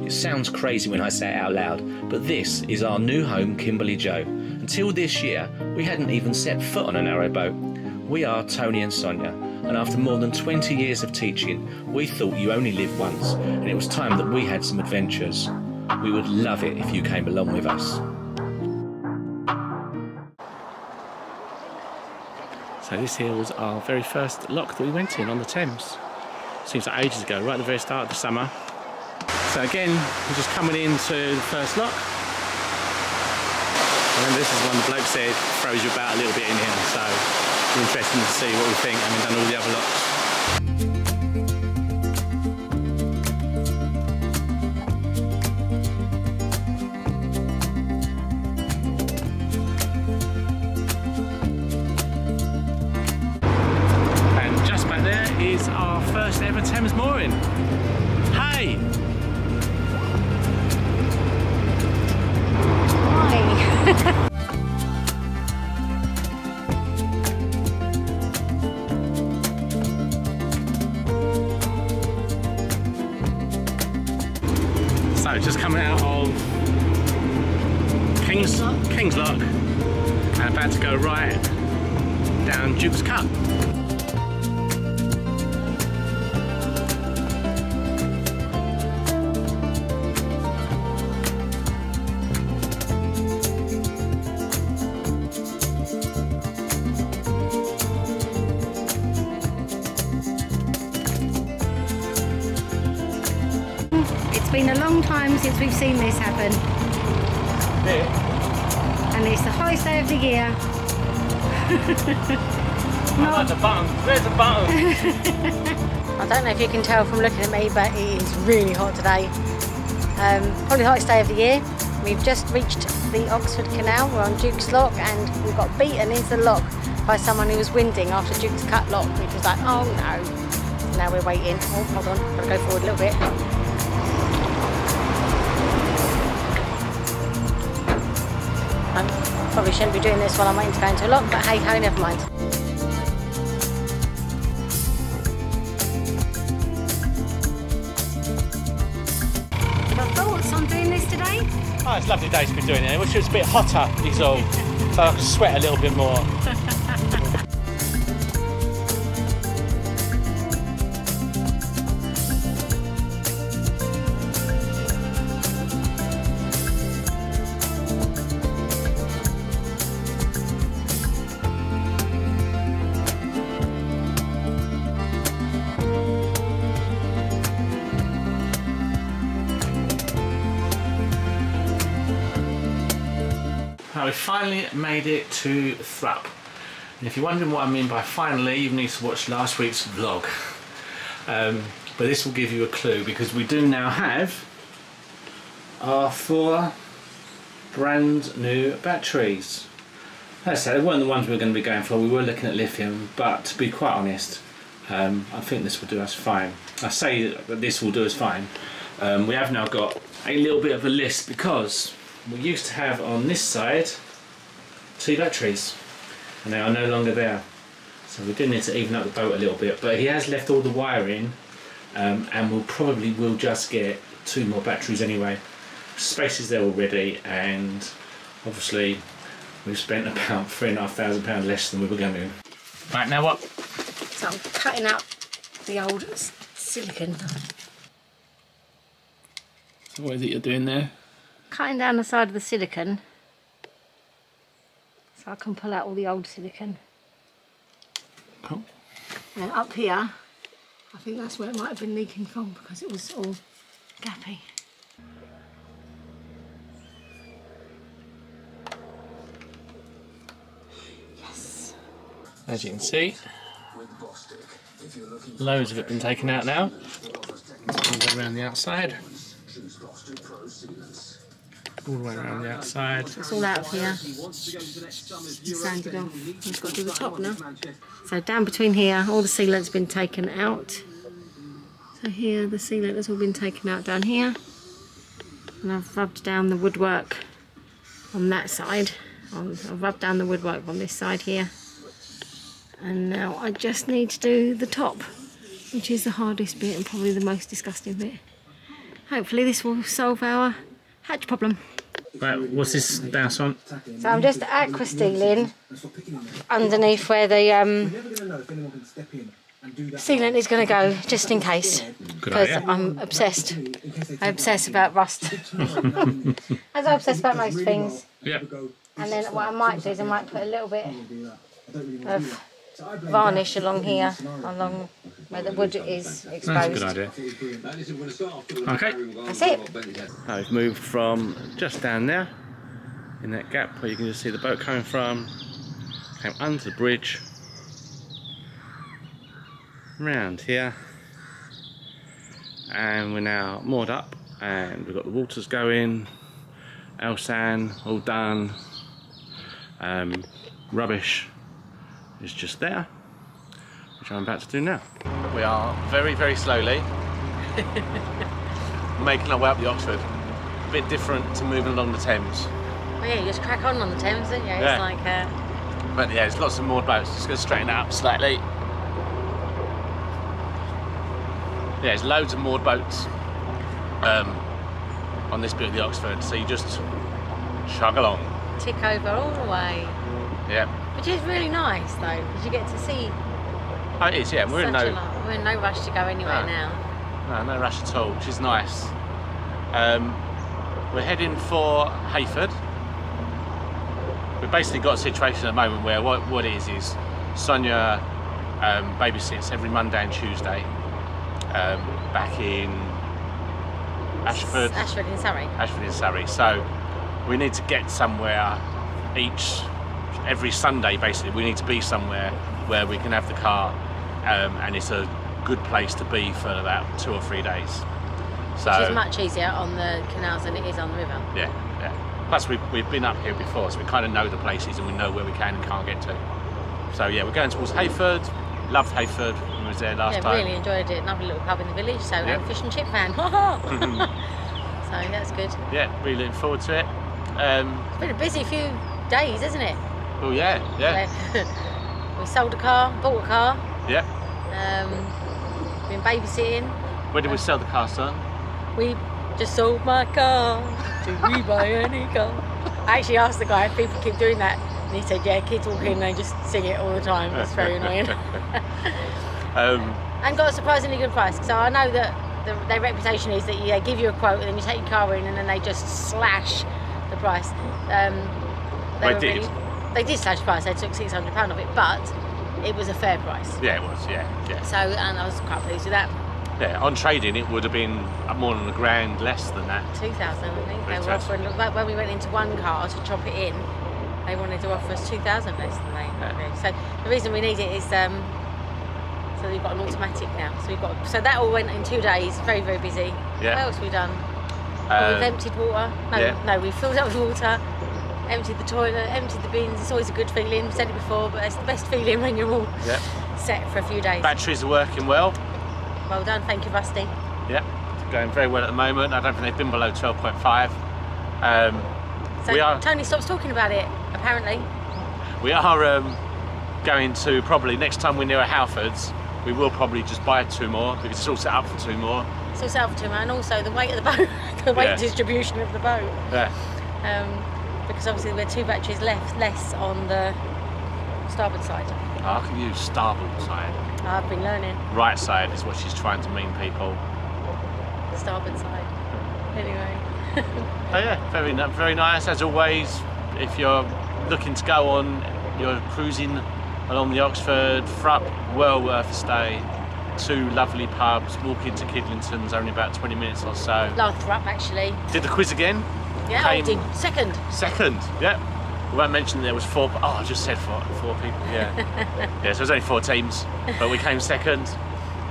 It sounds crazy when I say it out loud, but this is our new home, Kimberleyjo. Until this year, we hadn't even set foot on a narrowboat. We are Tony and Sonia, and after more than 20 years of teaching, we thought you only live once, and it was time that we had some adventures. We would love it if you came along with us. So this here was our very first lock that we went in on the Thames. Seems like ages ago, right at the very start of the summer. So again, we're just coming into the first lock. And this is one the bloke said throws you about a little bit in here, so it's interesting to see what we think, having done all the other locks. And just back there is our first ever Thames mooring. Hey! So just coming out of King's Lock and about to go right down Duke's Cut. It's been a long time since we've seen this happen. Yeah. And it's the highest day of the year. I like the button. Where's the button? I don't know if you can tell from looking at me, but it is really hot today. Probably the hottest day of the year. We've just reached the Oxford Canal. We're on Duke's Lock and we got beaten into the lock by someone who was winding after Duke's Cut Lock, which was like, oh no. Now we're waiting. Oh, hold on, gotta go forward a little bit. Probably shouldn't be doing this while I'm waiting to go into a lock, but hey ho, never mind. Your thoughts on doing this today? Oh, it's a lovely day to be doing it. I wish it was a bit hotter, is all, so I could sweat a little bit more. Now we finally made it to Thrupp, and if you're wondering what I mean by finally, you need to watch last week's vlog. But this will give you a clue, because we do now have our 4 brand new batteries. As I said, they weren't the ones we were going to be going for. We were looking at lithium, but to be quite honest, I think this will do us fine. I say that this will do us fine. We have now got a little bit of a list, because we used to have on this side 2 batteries and they are no longer there, so we do need to even up the boat a little bit, but he has left all the wiring and we'll probably just get 2 more batteries anyway. Space is there already, and obviously we've spent about £3,500 less than we were going to. Right, now what? So I'm cutting out the old silicone. So what is it you're doing there? Cutting down the side of the silicone so I can pull out all the old silicone. Cool. And then up here, I think that's where it might have been leaking from, because it was all gappy. Yes. As you can see, loads of it been taken out now. Go around the outside. All the way around the outside. It's all out of here. Sanded off. We've got to do the top now. So down between here, all the sealant's been taken out. So here, the sealant has all been taken out down here. And I've rubbed down the woodwork on that side. I've rubbed down the woodwork on this side here. And now I just need to do the top, which is the hardest bit and probably the most disgusting bit. hopefully this will solve our hatch problem. Right, what's this douse on? So I'm just aqua stealing underneath where the sealant is going to go, just in case, because I'm obsessed. I obsess about rust, as I obsess about most things. Yep. And then what I might do is I might put a little bit of varnish along here, along where the wood is exposed. That's a good idea. Okay. That's it. Now we've moved from just down there, in that gap where you can just see the boat coming from, came under the bridge, round here, and we're now moored up, and we've got the waters going, Elsan all done, rubbish is just there, which I'm about to do now. We are very, very slowly making our way up the Oxford. A bit different to moving along the Thames. Well, yeah, you just crack on the Thames, don't you? Yeah. It's like... But yeah, there's lots of moored boats. Just going to straighten that up slightly. Yeah, there's loads of moored boats on this bit of the Oxford, so you just chug along. Tick over all the way. Yeah. Which is really nice though, because you get to see. Oh, it is, yeah. We're in no rush to go anywhere now. No, no rush at all, which is nice. We're heading for Heyford. We've basically got a situation at the moment where what it is Sonia babysits every Monday and Tuesday back in Ashford. Ashford in Surrey. Ashford in Surrey. So we need to get somewhere every Sunday basically. We need to be somewhere where we can have the car and it's a good place to be for about 2 or 3 days. So, which is much easier on the canals than it is on the river. Yeah, yeah. Plus we've been up here before, so we kind of know the places and we know where we can and can't get to. So yeah, we're going towards Heyford. Loved Heyford when we was there last time. Yeah, really enjoyed it. Lovely little pub in the village, so Yeah. and fish and chip van. So that's good. Yeah, really looking forward to it. It's been a busy few days, isn't it? Oh yeah, yeah. We sold a car, bought a car. Yeah. Been babysitting. Where did we sell the car, son? We just sold my car. Did we buy any car? I actually asked the guy if people keep doing that, and he said, yeah, kids walk in and they just sing it all the time. It's very annoying. And got a surprisingly good price. So I know that their reputation is that they give you a quote and then you take your car in and then they just slash the price. They did slash the price. They took £600 of it, but it was a fair price. Yeah, it was. Yeah, yeah. So, and I was quite pleased with that. Yeah, on trading it would have been more than £1,000 less than that. 2,000, I think. They were offering, when we went into one car to chop it in, they wanted to offer us 2,000 less than they do. So the reason we need it is so we've got an automatic now. So that all went in 2 days. Very, very busy. Yeah. What else have we done? We've emptied water. No, we filled up with water. Emptied the toilet, emptied the bins. It's always a good feeling. I've said it before, but it's the best feeling when you're all set for a few days. Batteries are working well. Well done, thank you, Rusty. Yeah, it's going very well at the moment. I don't think they've been below 12.5. So Tony stops talking about it, apparently. We are going to probably, next time we're near Halfords, we will probably just buy 2 more because it's all set up for 2 more. It's all set up for 2 more, and also the weight of the boat, the weight distribution of the boat. Yeah. Because obviously we're 2 batteries less on the starboard side. I can use starboard side. I've been learning. Right side is what she's trying to mean, people. The starboard side. Anyway. Oh yeah, very nice as always. If you're looking to go on, you're cruising along the Oxford, Thrupp, well worth a stay. 2 lovely pubs. Walk into Kidlington's, only about 20 minutes or so. Love Thrupp actually. Did the quiz again. Yeah, I did. Second, yeah. We won't mention there was 4, oh, I just said 4 people, yeah. Yeah, so it was only 4 teams, but we came second,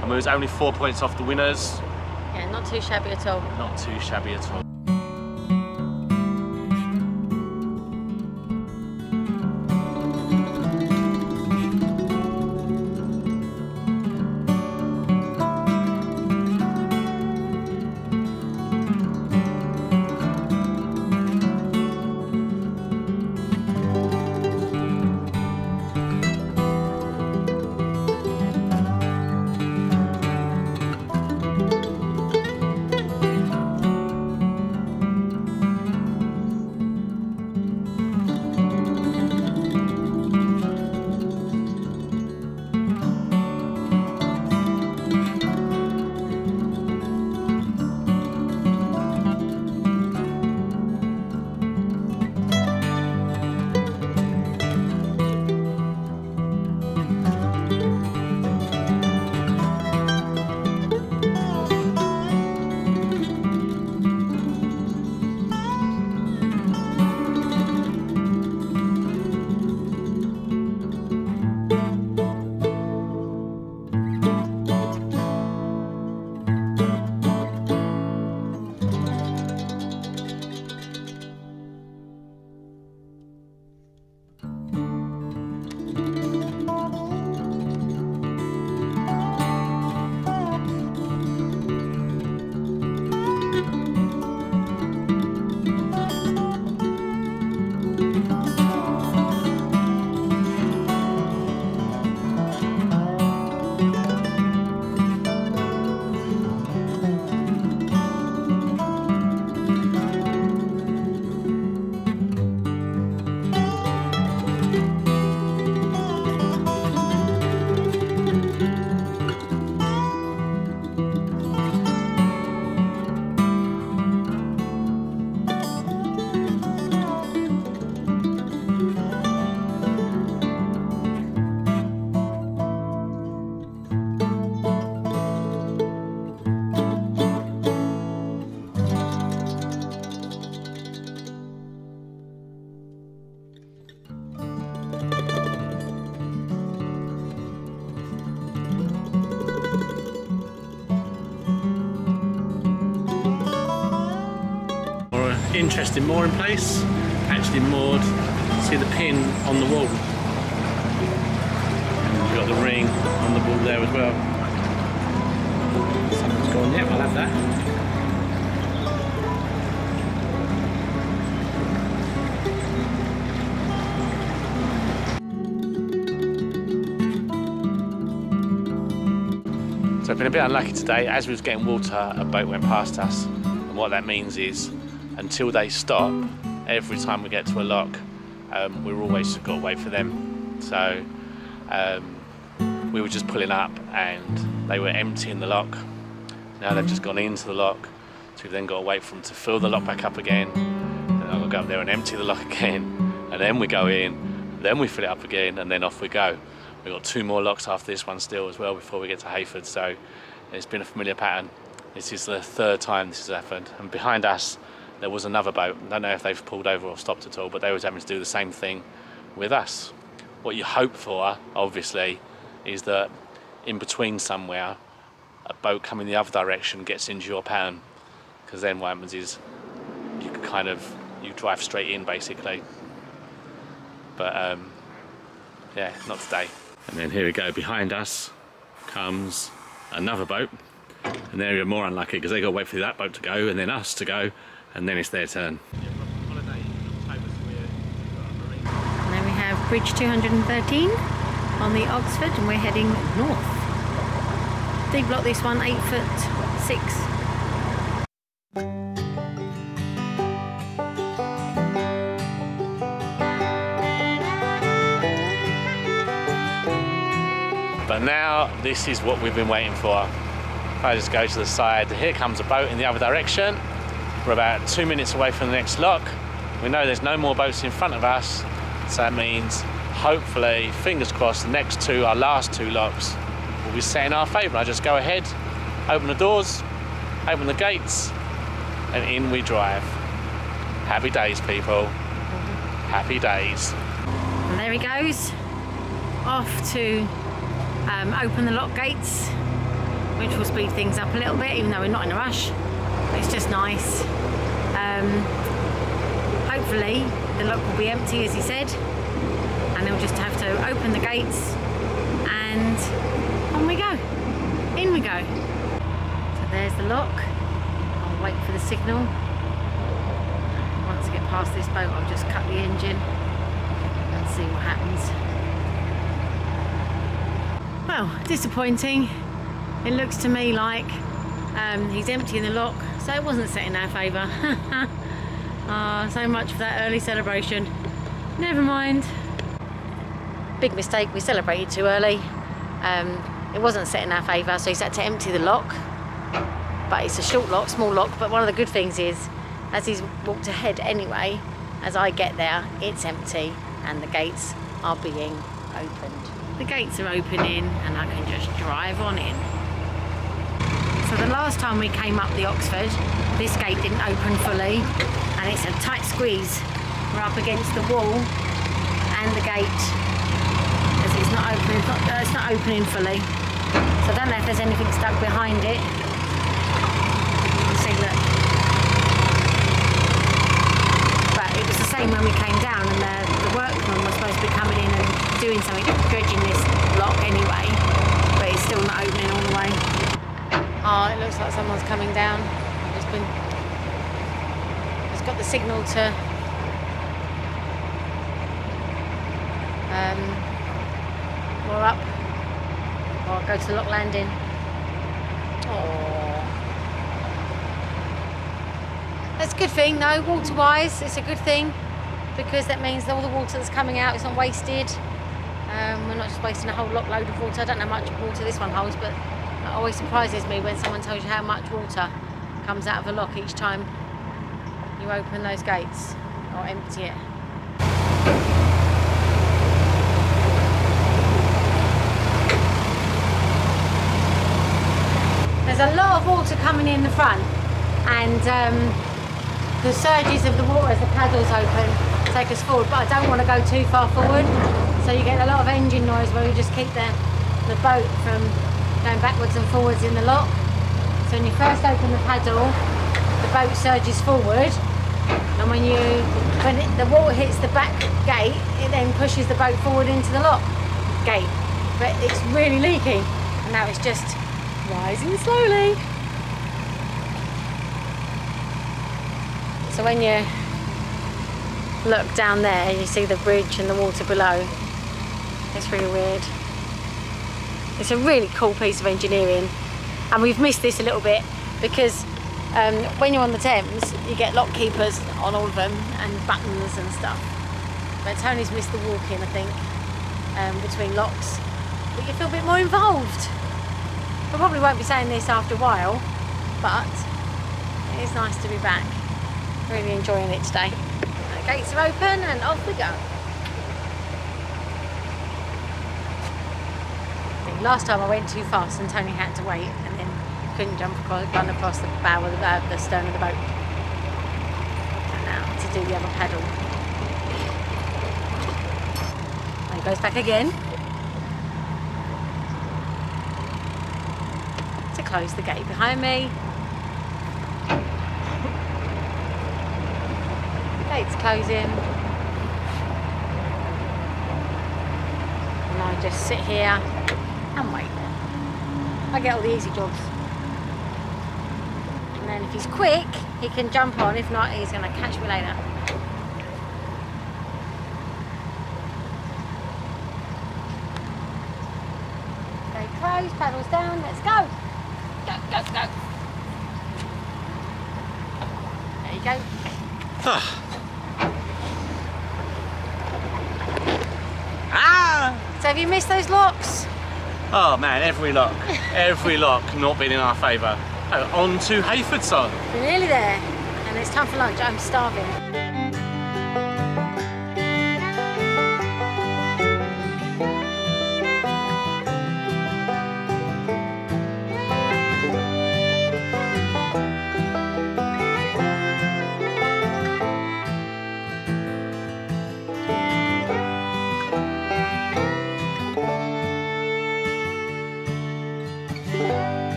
and we was only 4 points off the winners. Yeah, not too shabby at all. Not too shabby at all. interesting mooring place, actually moored. See the pin on the wall. And we've got the ring on the wall there as well. Someone's gone, yep, I'll have that. So I've been a bit unlucky today. As we was getting water, a boat went past us. And what that means is, until they stop, every time we get to a lock, we're always just got to wait for them. So we were just pulling up and they were emptying the lock. Now they've just gone into the lock. So we've then got to wait for them to fill the lock back up again. And I've got to go up there and empty the lock again. And then we go in, then we fill it up again, and then off we go. We've got 2 more locks after this one still as well before we get to Heyford, so it's been a familiar pattern. This is the 3rd time this has happened. And behind us there was another boat. I don't know if they've pulled over or stopped at all, but they was having to do the same thing with us. What you hope for, obviously, is that in between somewhere a boat coming the other direction gets into your pattern, because then what happens is you drive straight in basically. But yeah, not today. And then here we go, behind us comes another boat, and they're even more unlucky because they got to wait for that boat to go and then us to go, and then it's their turn. And then we have bridge 213 on the Oxford, and we're heading north. D-block this one, 8'6". But now this is what we've been waiting for. If I just go to the side, here comes a boat in the other direction. We're about 2 minutes away from the next lock. We know there's no more boats in front of us, so that means hopefully, fingers crossed, the next 2, our last 2 locks, will be set in our favour. I just go ahead, open the doors, open the gates, and in we drive. Happy days, people. Happy days. And there he goes, off to open the lock gates, which will speed things up a little bit, even though we're not in a rush. It's just nice. Hopefully the lock will be empty, as he said, and he'll just have to open the gates and on we go. In we go. So there's the lock. I'll wait for the signal. Once I get past this boat, I'll just cut the engine and see what happens. Well, disappointing. It looks to me like he's emptying the lock, so it wasn't set in our favour. So much for that early celebration. Never mind. Big mistake, we celebrated too early. It wasn't set in our favour, so he's had to empty the lock. But it's a short lock, small lock, but one of the good things is, as he's walked ahead anyway, as I get there, it's empty and the gates are being opened. The gates are opening and I can just drive on in. So the last time we came up the Oxford, this gate didn't open fully and it's a tight squeeze. We're up against the wall and the gate, as it's not opening, it's not opening fully. So I don't know if there's anything stuck behind it. See, look. But it was the same when we came down, and the workman was supposed to be coming in and doing something, dredging this lock anyway, but it's still not opening all the way. Oh, it looks like someone's coming down. It's got the signal to more up, or go to the lock landing. Oh, that's a good thing though, water wise. It's a good thing because that means that all the water that's coming out is not wasted. We're not just wasting a whole lot load of water. I don't know how much water this one holds, but it always surprises me when someone tells you how much water comes out of a lock each time you open those gates or empty it. There's a lot of water coming in the front, and the surges of the water as the paddles open take us forward, but I don't want to go too far forward, so you get a lot of engine noise where you just keep the boat from going backwards and forwards in the lock. So when you first open the paddle, the boat surges forward, And when the water hits the back gate, it then pushes the boat forward into the lock gate. But it's really leaky, and now it's just rising slowly. So when you look down there, you see the bridge and the water below. It's really weird. It's a really cool piece of engineering, and we've missed this a little bit because when you're on the Thames, you get lock keepers on all of them and buttons and stuff. But Tony's missed the walk-in, I think, between locks. But you feel a bit more involved. I probably won't be saying this after a while, but it is nice to be back. Really enjoying it today. The gates are open and off we go. I think last time I went too fast and Tony had to wait and then couldn't run across the bow of the stern of the boat. And now to do the other paddle. And it goes back again. To close the gate behind me. Gate's closing. And I just sit here and wait. I get all the easy jobs. And then if he's quick, he can jump on. If not, he's going to catch me later. Gate closed, paddles down, let's go. Go, go, go. There you go. So have you missed those locks? Oh man, every lock not been in our favour. Oh, on to Heyford son. We're nearly there, and it's time for lunch. I'm starving.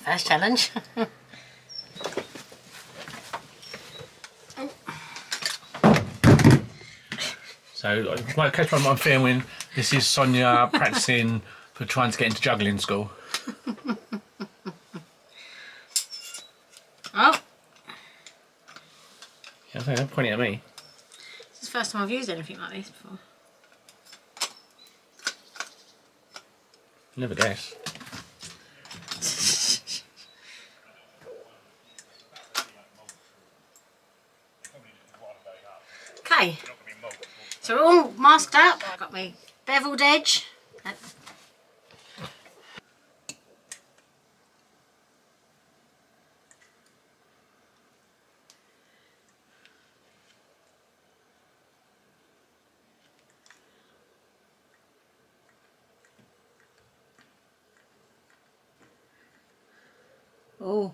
First challenge. So, my catch one I'm filming. This is Sonia practicing for trying to get into juggling school. Oh. Yeah, they're pointing at me. This is the first time I've used anything like this before. Never guess. Okay, so we're all masked up. I've got my beveled edge. Oh,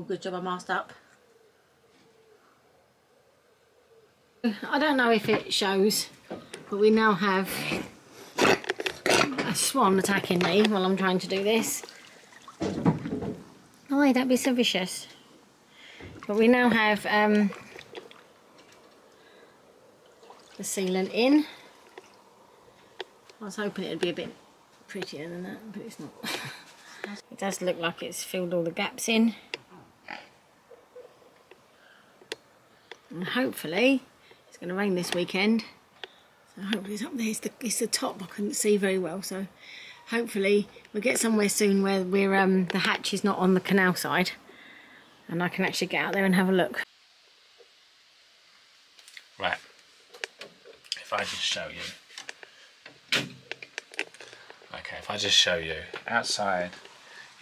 good job I masked up. I don't know if it shows, but we now have a swan attacking me while I'm trying to do this. Oh, don't be so vicious. But we now have the sealant in. I was hoping it would be a bit prettier than that, but it's not. It does look like it's filled all the gaps in. And hopefully it's going to rain this weekend. So hopefully it's up there. It's the top I couldn't see very well. So hopefully we'll get somewhere soon where we're the hatch is not on the canal side, and I can actually get out there and have a look. Right. If I just show you. Okay, if I just show you outside.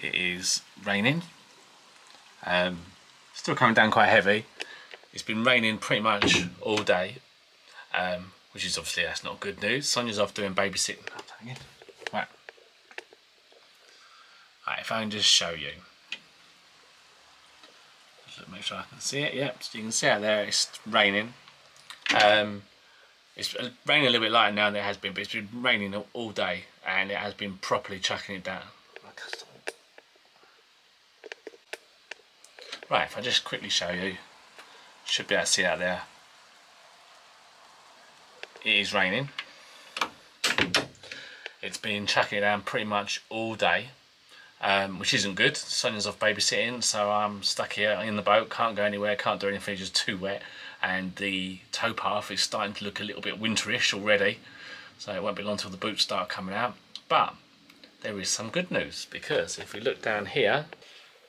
It is raining, still coming down quite heavy. It's been raining pretty much all day, which is obviously that's not good news. Sonia's off doing babysitting. Right. Right, if I can just show you. Just make sure I can see it. Yep, so you can see out there it's raining. It's raining a little bit lighter now than it has been, but it's been raining all day and it has been properly chucking it down. Right, if I just quickly show you, should be able to see out there. It is raining. It's been chucking it down pretty much all day, which isn't good. Sonia's off babysitting, so I'm stuck here in the boat, can't go anywhere, can't do anything, it's just too wet, and the towpath is starting to look a little bit winterish already, so it won't be long till the boots start coming out. But there is some good news, because if we look down here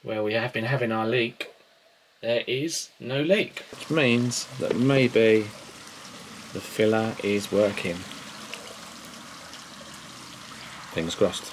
where we have been having our leak, there is no leak, which means that maybe the filler is working. Fingers crossed.